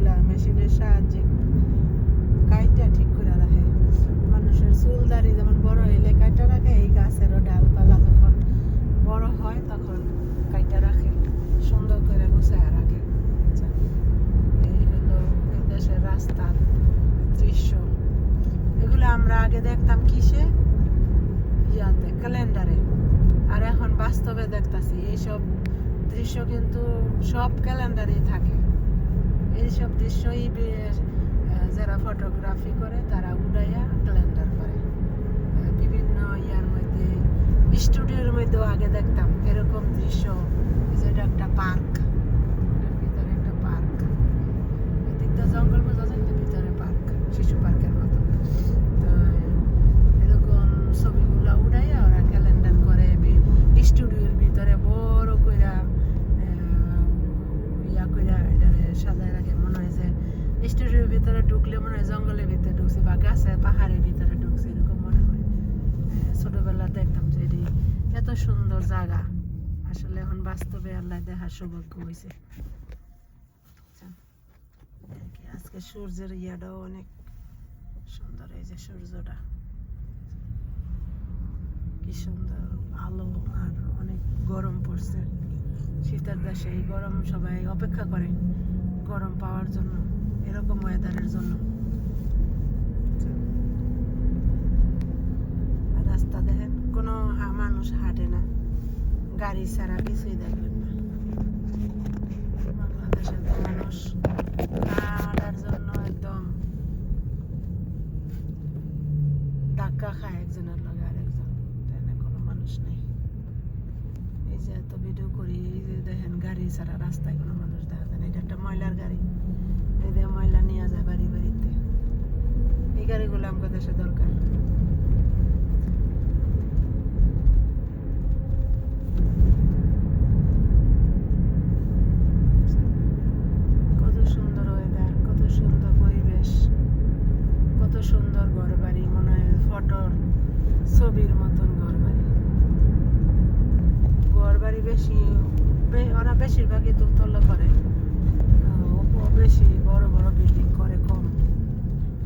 এগুলা মেশিনের সাহায্যে কাইটা ঠিক করে রাখে। মানুষের চুল দাড়ি যেমন বড় হইলে কাইটা রাখে, এই গাছেরও ডালপালা যখন বড় হয় তখন কাইটা রাখে, সুন্দর করে গুছায় রাখে। এই হলো এই দেশের রাস্তার দৃশ্য। এগুলো আমরা আগে দেখতাম কিসে, ইয়াতে, ক্যালেন্ডারে, আর এখন বাস্তবে দেখতাছি। এইসব দৃশ্য কিন্তু সব ক্যালেন্ডারেই থাকে। এইসব দৃশ্যই যারা ফটোগ্রাফি করে তারা উড়াইয়া ক্যালেন্ডার করে। বিভিন্ন ইয়ার মধ্যে, স্টুডিওর মধ্যেও আগে দেখতাম এরকম দৃশ্য। যেটা একটা পার্ক, ভিতরে একটা পার্ক, এদিকটা জঙ্গল বোঝা যায়, ভিতরে পার্ক, শিশু পার্কের মতো। এরকম ছবিগুলো উড়াইয়া ওরা ক্যালেন্ডার করে স্টুডিওর ভিতরে বড় কইরা ইয়া কইরা এটারে সাজায় রাখে। মনে হয় যে স্টুডিওর ভিতরে ঢুকলে মনে হয় জঙ্গলের ভিতরে ঢুকছে বা গাছের পাহাড়ের ভিতরে ঢুকছে, এরকম মনে হয়। ছোটবেলা দেখতাম যে এত সুন্দর জায়গা, আসলে এখন বাস্তবে আল্লাহ দেখার সৌভাগ্য হয়েছে। আজকে সূর্যের ইয়াটাও অনেক সুন্দর, এই যে সূর্যটা কি সুন্দর আলো, আর অনেক গরম পড়ছে। শীতের দেশে এই গরম সবাই অপেক্ষা করে গরম পাওয়ার জন্য, এরকম ওয়েদারের জন্য। রাস্তা দেখেন, কোনো মানুষ হাঁটে না, গাড়ি ছাড়া কিছুই দেখবেন না। বাংলাদেশের তো মানুষ হাঁটার জন্য একদম ধাক্কা খায় একজনের লগে আরেকজন, ট্রেনে কোনো মানুষ নেই। এই যে এত ভিডিও করি, এই যে দেখেন গাড়ি ছাড়া রাস্তায় কোনো মানুষ দেখা যায় না। এটা একটা ময়লার গাড়ি, এই যে ময়লা নিয়ে যায় বাড়ি বাড়িতে। এই গাড়িগুলো আমাদের দেশে দরকার। কত সুন্দর ওয়েদার, কত সুন্দর পরিবেশ, কত সুন্দর ঘর বাড়ি, মনে হয় ফটোর ছবির মতন ঘর বাড়ি। ঘর বাড়ি বেশি, ওরা বেশিরভাগই দোতলা করে, বেশি বড় বড় বিল্ডিং করে কম।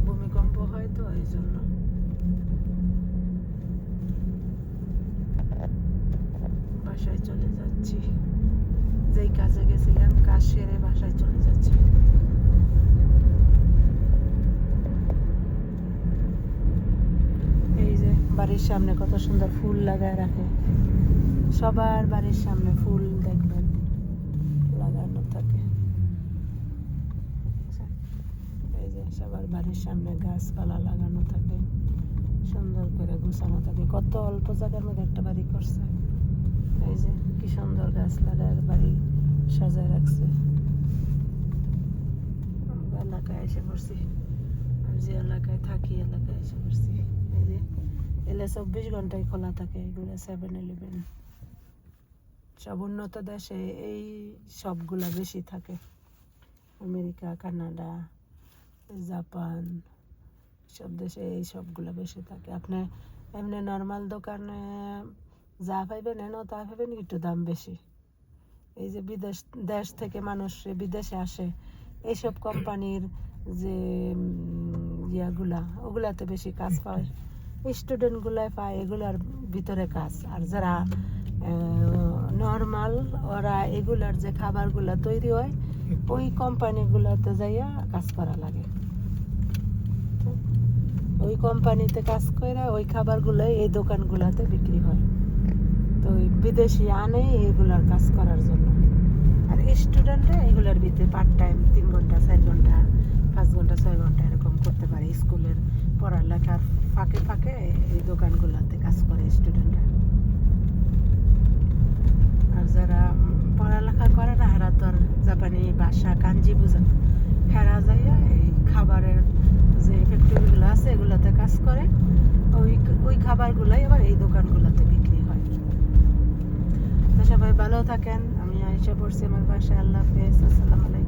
ভূমিকম্প হয় তো এই জন্য। বাসায় চলে যাচ্ছি, যেই কাজে গেছিলাম কাজ সেরে বাসায় চলে যাচ্ছি। এই যে বাড়ির সামনে কত সুন্দর ফুল লাগায় রাখে, সবার বাড়ির সামনে ফুল দেখবেন লাগানো থাকে। এই যে সবার বাড়ির সামনে গাছপালা লাগানো থাকে, সুন্দর করে গুছানো থাকে। কত অল্প জায়গার মধ্যে একটা বাড়ি করছে। এই যে কি সুন্দর গাছ লাগায় বাড়ি সাজায় রাখছে। এলাকায় এসে পড়ছি, যে এলাকায় থাকি এলাকায় এসে পড়ছি। এই যে এলে 24 ঘন্টায় খোলা থাকে এগুলো 7-Eleven। সব উন্নত দেশে এই সবগুলা বেশি থাকে, আমেরিকা, কানাডা, জাপান, সব দেশে এই সবগুলা বেশি থাকে। আপনি এমনি নর্মাল দোকানে যা পাইবেন এনে তা পাইবেন, একটু দাম বেশি। এই যে দেশ থেকে মানুষ বিদেশে আসে, এইসব কোম্পানির যে ইয়াগুলা, ওগুলাতে বেশি কাজ পায়। স্টুডেন্টগুলাই পায় এগুলার ভিতরে কাজ। আর যারা নর্মাল, ওরা এগুলার যে খাবারগুলা তৈরি হয় ওই কোম্পানিগুলোতে যাইয়া কাজ করা লাগে। ওই কোম্পানিতে কাজ করে ওই খাবারগুলো এই দোকানগুলোতে বিক্রি হয়। তো বিদেশি আনে এগুলার কাজ করার জন্য। আর স্টুডেন্টরা এগুলোর ভিতরে পার্ট টাইম 3 ঘন্টা 4 ঘন্টা 5 ঘন্টা 6 ঘন্টা এরকম করতে পারে। স্কুলের পড়ালেখার ফাঁকে ফাঁকে এই দোকানগুলোতে কাজ করে স্টুডেন্টরা। আর যারা পড়ালেখা করে না, এরা তো আর জাপানি ভাষা কাঞ্জি বুঝে না, হেরা যাইয়া এই খাবারের যে ফ্যাক্টরিগুলো আছে এগুলোতে কাজ করে। ওই খাবারগুলাই আবার এই দোকানগুলোতে বিক্রি হয়। তো সবাই ভালো থাকেন। আমি আয়েশা পড়ছি আমার বাসায়। আল্লাহ হাফেজ, আসসালামু আলাইকুম।